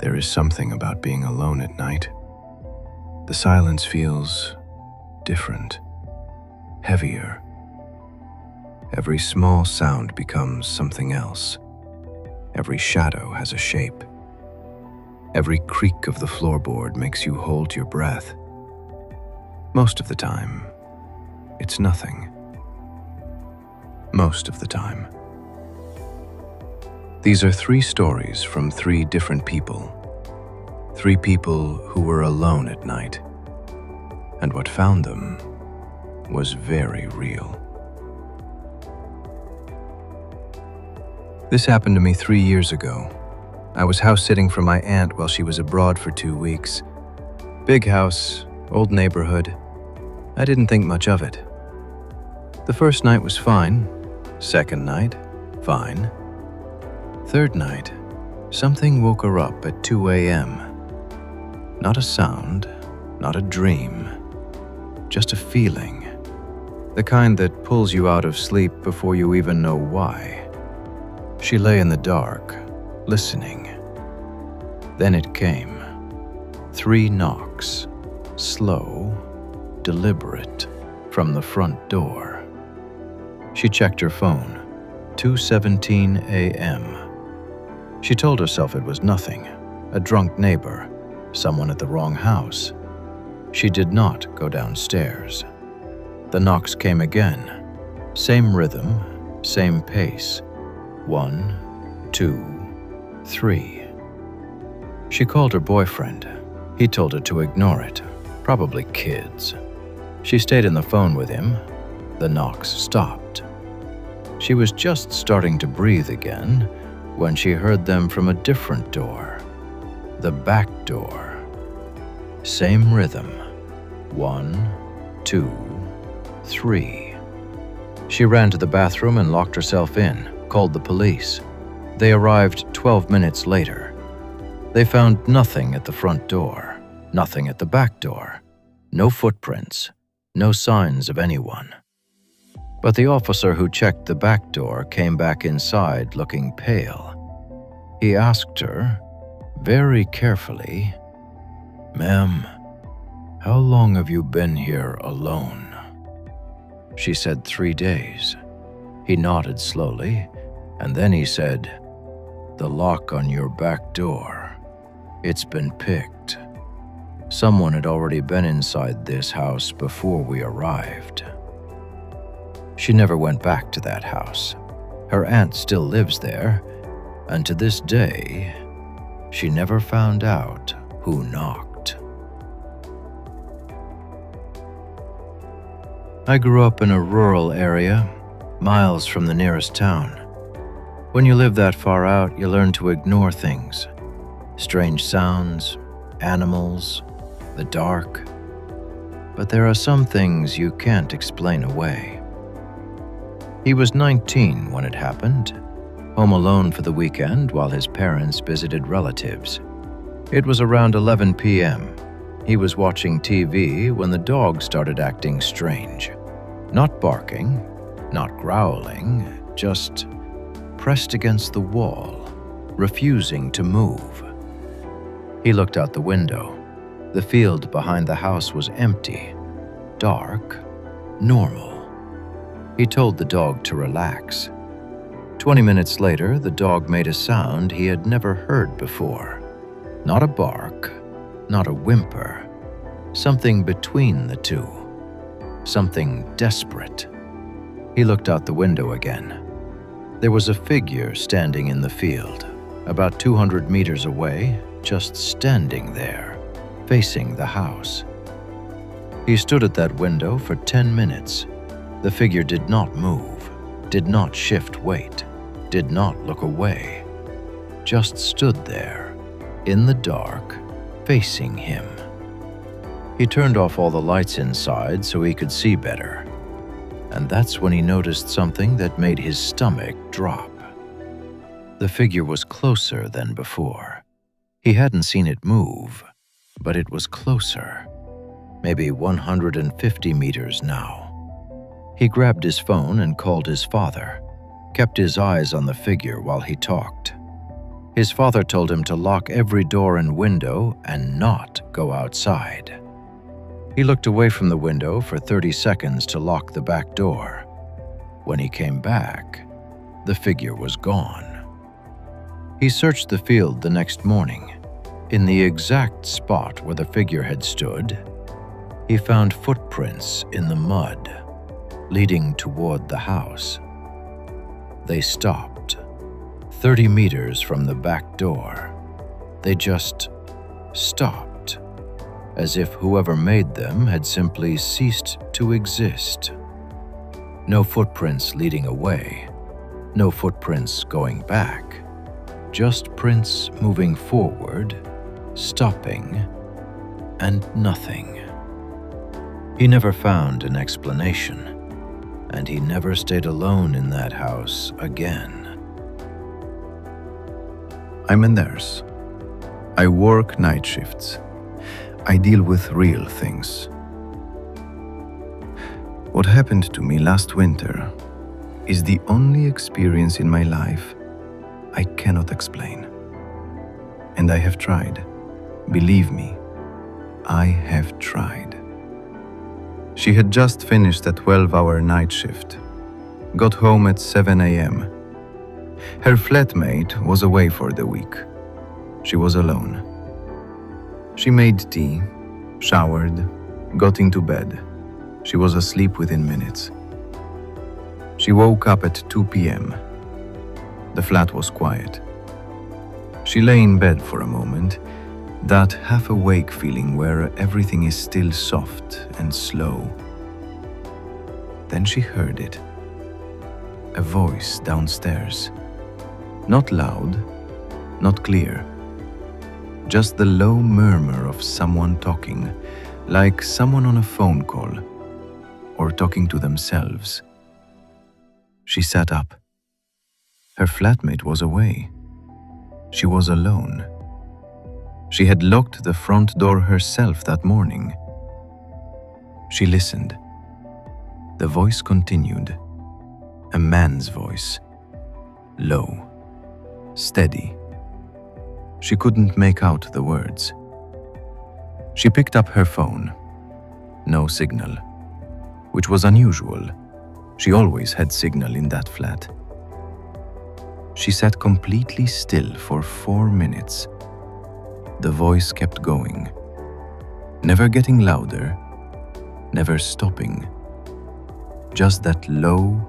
There is something about being alone at night. The silence feels different, heavier. Every small sound becomes something else. Every shadow has a shape. Every creak of the floorboard makes you hold your breath. Most of the time, it's nothing. Most of the time. These are 3 stories from 3 different people. 3 people who were alone at night. And what found them was very real. This happened to me 3 years ago. I was house-sitting for my aunt while she was abroad for 2 weeks. Big house, old neighborhood. I didn't think much of it. The first night was fine. Second night, fine. Third night, something woke her up at 2 a.m. Not a sound, not a dream, just a feeling. The kind that pulls you out of sleep before you even know why. She lay in the dark, listening. Then it came. 3 knocks, slow, deliberate, from the front door. She checked her phone, 2:17 a.m. She told herself it was nothing, a drunk neighbor, someone at the wrong house. She did not go downstairs. The knocks came again. Same rhythm, same pace. 1, 2, 3. She called her boyfriend. He told her to ignore it. Probably kids. She stayed on the phone with him. The knocks stopped. She was just starting to breathe again when she heard them from a different door. The back door. Same rhythm. 1, 2, 3. She ran to the bathroom and locked herself in, called the police. They arrived 12 minutes later. They found nothing at the front door, nothing at the back door, no footprints, no signs of anyone. But the officer who checked the back door came back inside looking pale. He asked her, very carefully, "Ma'am, how long have you been here alone?" She said 3 days. He nodded slowly, and then he said, "The lock on your back door, it's been picked. Someone had already been inside this house before we arrived." She never went back to that house. Her aunt still lives there, and to this day, she never found out who knocked. I grew up in a rural area, miles from the nearest town. When you live that far out, you learn to ignore things. Strange sounds, animals, the dark. But there are some things you can't explain away. He was 19 when it happened, home alone for the weekend while his parents visited relatives. It was around 11 p.m. He was watching TV when the dog started acting strange. Not barking, not growling, just pressed against the wall, refusing to move. He looked out the window. The field behind the house was empty, dark, normal. He told the dog to relax. 20 minutes later, the dog made a sound he had never heard before. Not a bark, not a whimper. Something between the two. Something desperate. He looked out the window again. There was a figure standing in the field, about 200 meters away, just standing there, facing the house. He stood at that window for 10 minutes. The figure did not move, did not shift weight, did not look away, just stood there, in the dark, facing him. He turned off all the lights inside so he could see better, and that's when he noticed something that made his stomach drop. The figure was closer than before. He hadn't seen it move, but it was closer, maybe 150 meters now. He grabbed his phone and called his father, kept his eyes on the figure while he talked. His father told him to lock every door and window and not go outside. He looked away from the window for 30 seconds to lock the back door. When he came back, the figure was gone. He searched the field the next morning. In the exact spot where the figure had stood, he found footprints in the mud, leading toward the house. They stopped, 30 meters from the back door. They just stopped, as if whoever made them had simply ceased to exist. No footprints leading away, no footprints going back, just prints moving forward, stopping, and nothing. He never found an explanation, and he never stayed alone in that house again. I'm a nurse. I work night shifts. I deal with real things. What happened to me last winter is the only experience in my life I cannot explain. And I have tried. Believe me, I have tried. She had just finished a 12-hour night shift, got home at 7 a.m. Her flatmate was away for the week. She was alone. She made tea, showered, got into bed. She was asleep within minutes. She woke up at 2 p.m. The flat was quiet. She lay in bed for a moment, that half-awake feeling where everything is still soft and slow. Then she heard it. A voice downstairs. Not loud, not clear. Just the low murmur of someone talking, like someone on a phone call, or talking to themselves. She sat up. Her flatmate was away. She was alone. She had locked the front door herself that morning. She listened. The voice continued. A man's voice. Low. Steady. She couldn't make out the words. She picked up her phone. No signal, which was unusual. She always had signal in that flat. She sat completely still for 4 minutes. The voice kept going, never getting louder, never stopping. Just that low,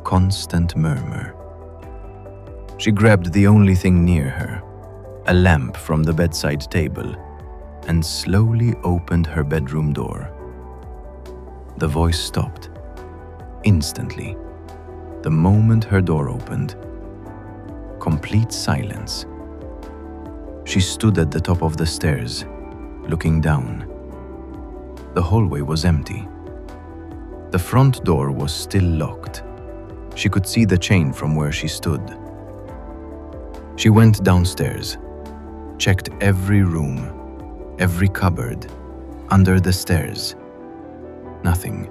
constant murmur. She grabbed the only thing near her, a lamp from the bedside table, and slowly opened her bedroom door. The voice stopped. Instantly, the moment her door opened. Complete silence. She stood at the top of the stairs, looking down. The hallway was empty. The front door was still locked. She could see the chain from where she stood. She went downstairs, checked every room, every cupboard, under the stairs. Nothing.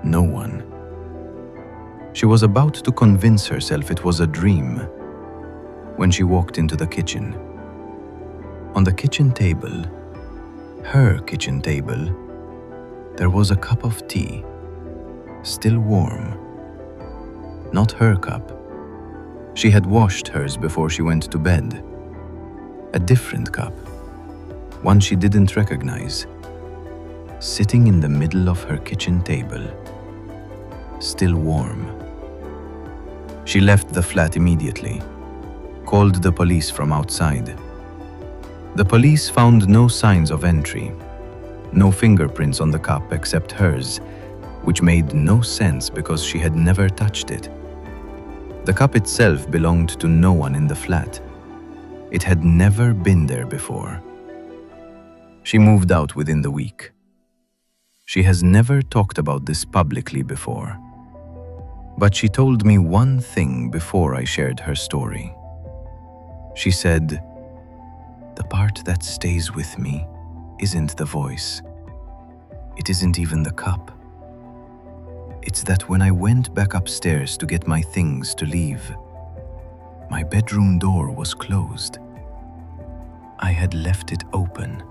No one. She was about to convince herself it was a dream when she walked into the kitchen. On the kitchen table, her kitchen table, there was a cup of tea, still warm. Not her cup. She had washed hers before she went to bed. A different cup, one she didn't recognize, sitting in the middle of her kitchen table, still warm. She left the flat immediately, called the police from outside. The police found no signs of entry, no fingerprints on the cup except hers, which made no sense because she had never touched it. The cup itself belonged to no one in the flat. It had never been there before. She moved out within the week. She has never talked about this publicly before. But she told me one thing before I shared her story. She said, "The part that stays with me isn't the voice. It isn't even the cup. It's that when I went back upstairs to get my things to leave, My bedroom door was closed. I had left it open.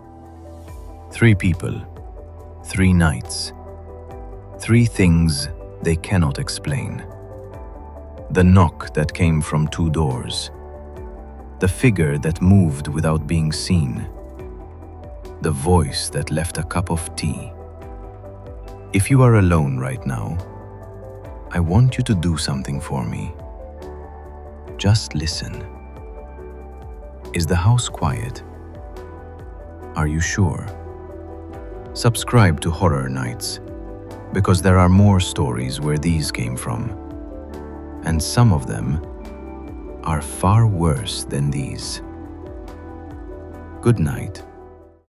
3 people, 3 nights, 3 things they cannot explain. The knock that came from 2 doors. The figure that moved without being seen. The voice that left a cup of tea. If you are alone right now, I want you to do something for me. Just listen. Is the house quiet? Are you sure? Subscribe to Horror Nights, because there are more stories where these came from. And some of them are far worse than these. Good night.